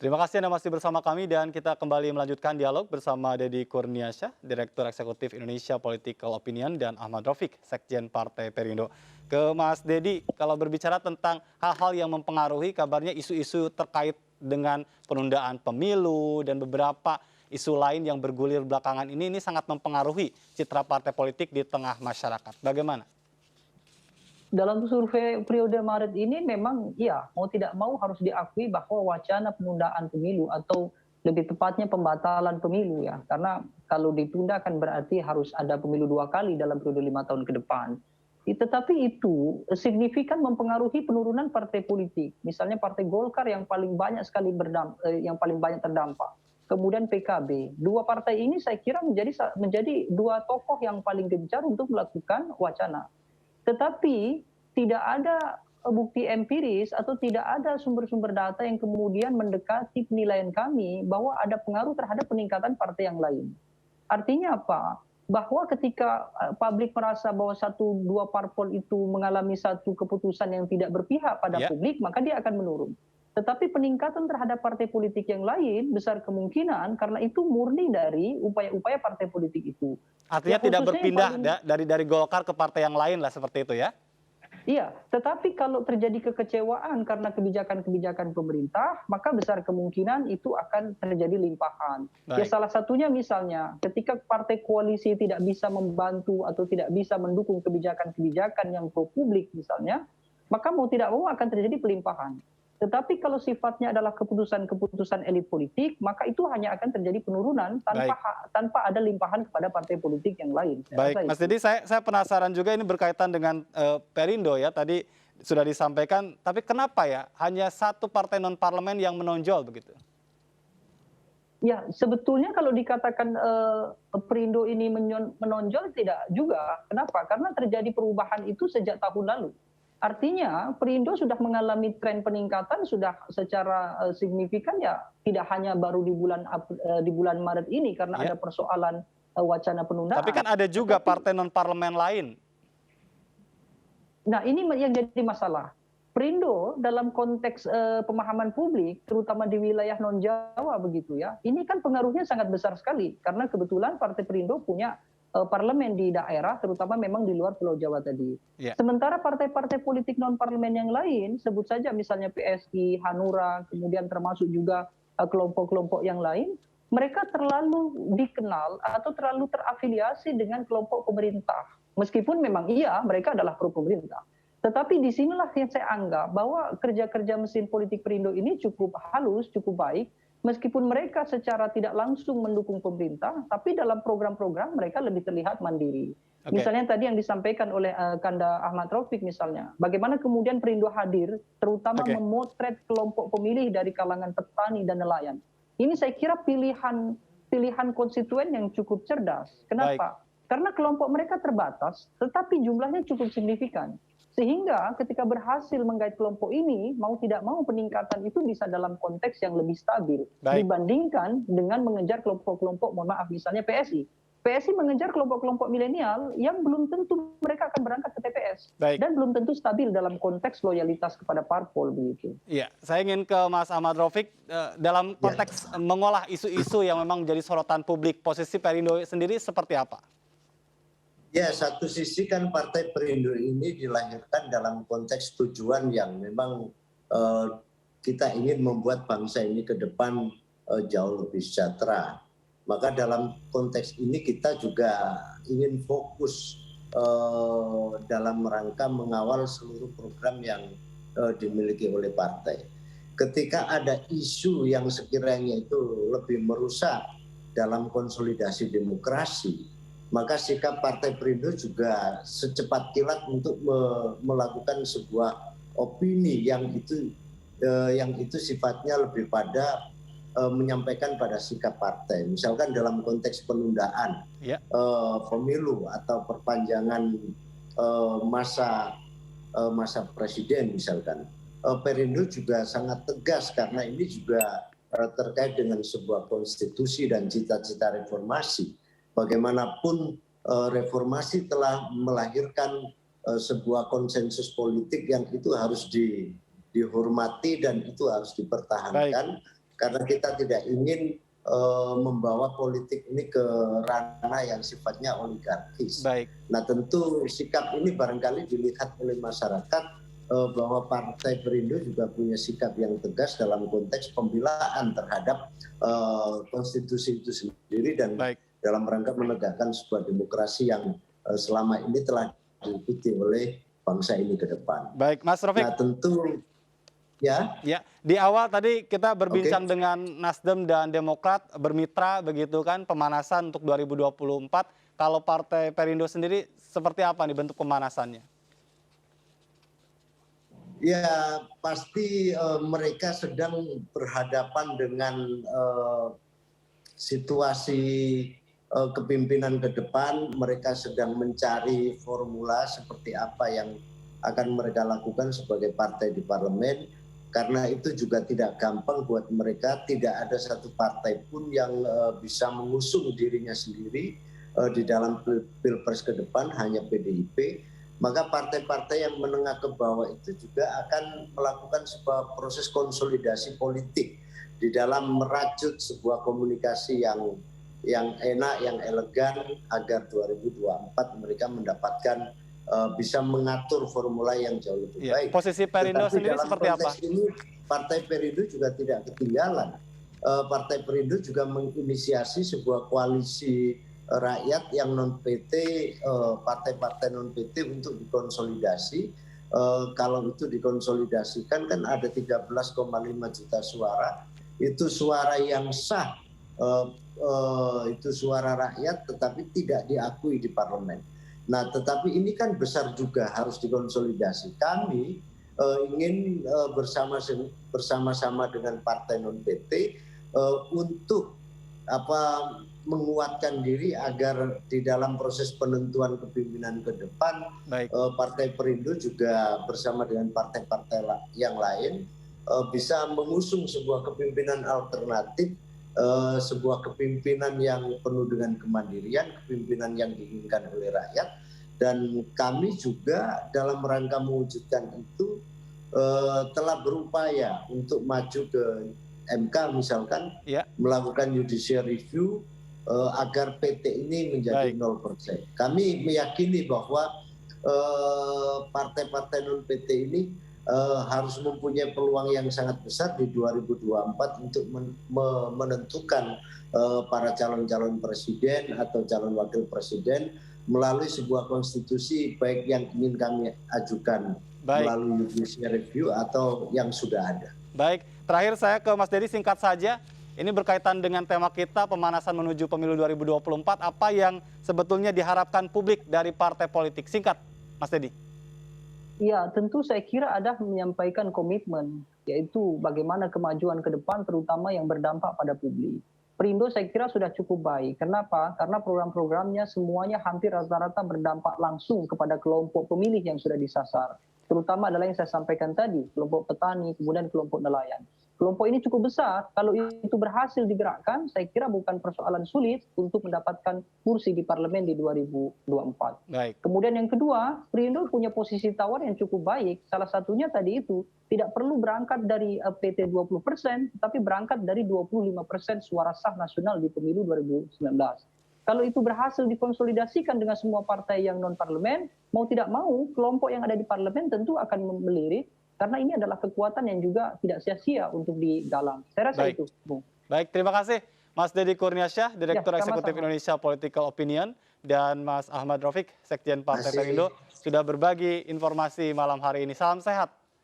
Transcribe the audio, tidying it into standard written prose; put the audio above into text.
Terima kasih Anda masih bersama kami dan kita kembali melanjutkan dialog bersama Deddy Kurniasyah, Direktur Eksekutif Indonesia Political Opinion, dan Ahmad Rafiq, Sekjen Partai Perindo. Ke Mas Deddy, kalau berbicara tentang hal-hal yang mempengaruhi, kabarnya isu-isu terkait dengan penundaan pemilu dan beberapa isu lain yang bergulir belakangan ini sangat mempengaruhi citra partai politik di tengah masyarakat. Bagaimana? Dalam survei periode Maret ini memang ya mau tidak mau harus diakui bahwa wacana penundaan pemilu atau lebih tepatnya pembatalan pemilu ya. Karena kalau ditunda kan berarti harus ada pemilu 2 kali dalam periode 5 tahun ke depan. Tetapi itu signifikan mempengaruhi penurunan partai politik. Misalnya Partai Golkar yang paling banyak sekali yang paling banyak terdampak. Kemudian PKB. Dua partai ini saya kira menjadi dua tokoh yang paling gencar untuk melakukan wacana. Tetapi tidak ada bukti empiris atau tidak ada sumber-sumber data yang kemudian mendekati penilaian kami bahwa ada pengaruh terhadap peningkatan partai yang lain. Artinya apa? Bahwa ketika publik merasa bahwa 1-2 parpol itu mengalami satu keputusan yang tidak berpihak pada Ya, publik, maka dia akan menurun. Tetapi peningkatan terhadap partai politik yang lain besar kemungkinan karena itu murni dari upaya-upaya partai politik itu. Ya artinya tidak khususnya yang berpindah paling. dari Golkar ke partai yang lain lah seperti itu ya? Iya, tetapi kalau terjadi kekecewaan karena kebijakan-kebijakan pemerintah, maka besar kemungkinan itu akan terjadi limpahan. Ya Baik. salah satunya misalnya ketika partai koalisi tidak bisa membantu atau tidak bisa mendukung kebijakan-kebijakan yang pro publik misalnya, maka mau tidak mau akan terjadi pelimpahan. Tetapi kalau sifatnya adalah keputusan-keputusan elit politik, maka itu hanya akan terjadi penurunan tanpa Baik. tanpa ada limpahan kepada partai politik yang lain. Saya rasa Baik, Mas itu. Deddy, saya penasaran juga ini berkaitan dengan Perindo ya. Tadi sudah disampaikan, tapi kenapa ya hanya satu partai non parlemen yang menonjol begitu? Ya, sebetulnya kalau dikatakan Perindo ini menonjol tidak juga. Kenapa? Karena terjadi perubahan itu sejak tahun lalu. Artinya Perindo sudah mengalami tren peningkatan sudah secara signifikan ya tidak hanya baru di bulan Maret ini karena Ya. ada persoalan wacana Tapi kan penundaan. ada juga Tetapi partai non parlemen lain. nah ini yang jadi masalah. Perindo dalam konteks pemahaman publik, terutama di wilayah non-Jawa begitu ya, ini kan pengaruhnya sangat besar sekali. Karena kebetulan Partai Perindo punya parlemen di daerah, terutama memang di luar Pulau Jawa tadi. Ya. Sementara partai-partai politik non-parlemen yang lain, sebut saja misalnya PSI, Hanura, kemudian termasuk juga kelompok-kelompok yang lain, mereka terlalu dikenal atau terlalu terafiliasi dengan kelompok pemerintah. Meskipun memang iya mereka adalah pro pemerintah. Tetapi disinilah yang saya anggap bahwa kerja-kerja mesin politik Perindo ini cukup halus, cukup baik. Meskipun mereka secara tidak langsung mendukung pemerintah, tapi dalam program-program mereka lebih terlihat mandiri. Oke. Misalnya tadi yang disampaikan oleh Kanda Ahmad Rafiq misalnya, bagaimana kemudian Perindo hadir, terutama Oke. memotret kelompok pemilih dari kalangan petani dan nelayan. Ini saya kira pilihan konstituen yang cukup cerdas. Baik. Kenapa? Karena kelompok mereka terbatas, tetapi jumlahnya cukup signifikan. Sehingga ketika berhasil menggait kelompok ini, mau tidak mau peningkatan itu bisa dalam konteks yang lebih stabil Baik. dibandingkan dengan mengejar kelompok-kelompok, mohon maaf, misalnya PSI. PSI mengejar kelompok-kelompok milenial yang belum tentu mereka akan berangkat ke TPS Baik. dan belum tentu stabil dalam konteks loyalitas kepada parpol begitu. Iya, saya ingin ke Mas Ahmad Rafiq dalam Ya, konteks mengolah isu-isu yang memang menjadi sorotan publik. Posisi Perindo sendiri seperti apa? ya, satu sisi kan Partai Perindo ini dilahirkan dalam konteks tujuan yang memang eh, kita ingin membuat bangsa ini ke depan jauh lebih sejahtera. Maka dalam konteks ini kita juga ingin fokus dalam rangka mengawal seluruh program yang dimiliki oleh partai. Ketika ada isu yang sekiranya itu lebih merusak dalam konsolidasi demokrasi, maka sikap Partai Perindo juga secepat kilat untuk melakukan sebuah opini yang itu sifatnya lebih pada menyampaikan pada sikap partai. Misalkan dalam konteks penundaan Ya. pemilu atau perpanjangan masa presiden misalkan. Perindo juga sangat tegas karena ini juga terkait dengan sebuah konstitusi dan cita-cita reformasi. Bagaimanapun reformasi telah melahirkan sebuah konsensus politik yang itu harus dihormati dan itu harus Baik. dipertahankan karena kita tidak ingin membawa politik ini ke ranah yang sifatnya oligarkis. Baik. Nah tentu sikap ini barangkali dilihat oleh masyarakat bahwa Partai Perindo juga punya sikap yang tegas dalam konteks pembelaan terhadap konstitusi itu sendiri dan dalam rangka menegakkan sebuah demokrasi yang selama ini telah diikuti oleh bangsa ini ke depan. Baik, Mas Rafiq. Nah tentu ya. Di awal tadi kita berbincang dengan Nasdem dan Demokrat bermitra begitu kan, pemanasan untuk 2024. Kalau Partai Perindo sendiri seperti apa nih bentuk pemanasannya? Ya pasti mereka sedang berhadapan dengan situasi kepimpinan ke depan. Mereka sedang mencari formula seperti apa yang akan mereka lakukan sebagai partai di parlemen. Karena itu juga tidak gampang buat mereka, tidak ada satu partai pun yang bisa mengusung dirinya sendiri di dalam pilpres ke depan, hanya PDIP. Maka partai-partai yang menengah ke bawah itu juga akan melakukan sebuah proses konsolidasi politik di dalam merajut sebuah komunikasi yang enak, yang elegan, agar 2024 mereka mendapatkan bisa mengatur formula yang jauh lebih baik. Posisi Perindo sendiri seperti apa? Ini Partai Perindo juga tidak ketinggalan. Partai Perindo juga menginisiasi sebuah koalisi rakyat yang non-PT, partai-partai non-PT untuk dikonsolidasi. Kalau itu dikonsolidasikan kan ada 13,5 juta suara. Itu suara yang sah, itu suara rakyat tetapi tidak diakui di parlemen. Nah, tetapi ini kan besar juga harus dikonsolidasi. Kami ingin bersama-sama dengan partai non-PT untuk menguatkan diri agar di dalam proses penentuan kepemimpinan ke depan, Partai Perindo juga bersama dengan partai-partai yang lain bisa mengusung sebuah kepemimpinan alternatif, sebuah kepemimpinan yang penuh dengan kemandirian, kepemimpinan yang diinginkan oleh rakyat. Dan kami juga dalam rangka mewujudkan itu telah berupaya untuk maju ke MK misalkan, melakukan judicial review agar PT ini menjadi 0%. Kami meyakini bahwa partai-partai non-PT ini harus mempunyai peluang yang sangat besar di 2024 untuk menentukan para calon-calon presiden atau calon wakil presiden melalui sebuah konstitusi, baik yang ingin kami ajukan melalui judicial review atau yang sudah ada. Baik, terakhir saya ke Mas Dedi singkat saja. Ini berkaitan dengan tema kita pemanasan menuju pemilu 2024. Apa yang sebetulnya diharapkan publik dari partai politik? Singkat, Mas Dedi. Ya, tentu saya kira ada menyampaikan komitmen, yaitu bagaimana kemajuan ke depan terutama yang berdampak pada publik. Perindo saya kira sudah cukup baik. Kenapa? Karena program-programnya semuanya hampir rata-rata berdampak langsung kepada kelompok pemilih yang sudah disasar. Terutama adalah yang saya sampaikan tadi, kelompok petani, kemudian kelompok nelayan. Kelompok ini cukup besar, kalau itu berhasil digerakkan, saya kira bukan persoalan sulit untuk mendapatkan kursi di parlemen di 2024. Kemudian yang kedua, Perindo punya posisi tawar yang cukup baik. Salah satunya tadi itu, tidak perlu berangkat dari PT 20%, tapi berangkat dari 25% suara sah nasional di pemilu 2019. Kalau itu berhasil dikonsolidasikan dengan semua partai yang non-parlemen, mau tidak mau, kelompok yang ada di parlemen tentu akan melirik, karena ini adalah kekuatan yang juga tidak sia-sia untuk digalang. Saya rasa itu, Bung. Baik, terima kasih Mas Deddy Kurniasyah, Direktur Eksekutif Indonesia Political Opinion, dan Mas Ahmad Rafiq, Sekjen Partai Perindo, sudah berbagi informasi malam hari ini. Salam sehat.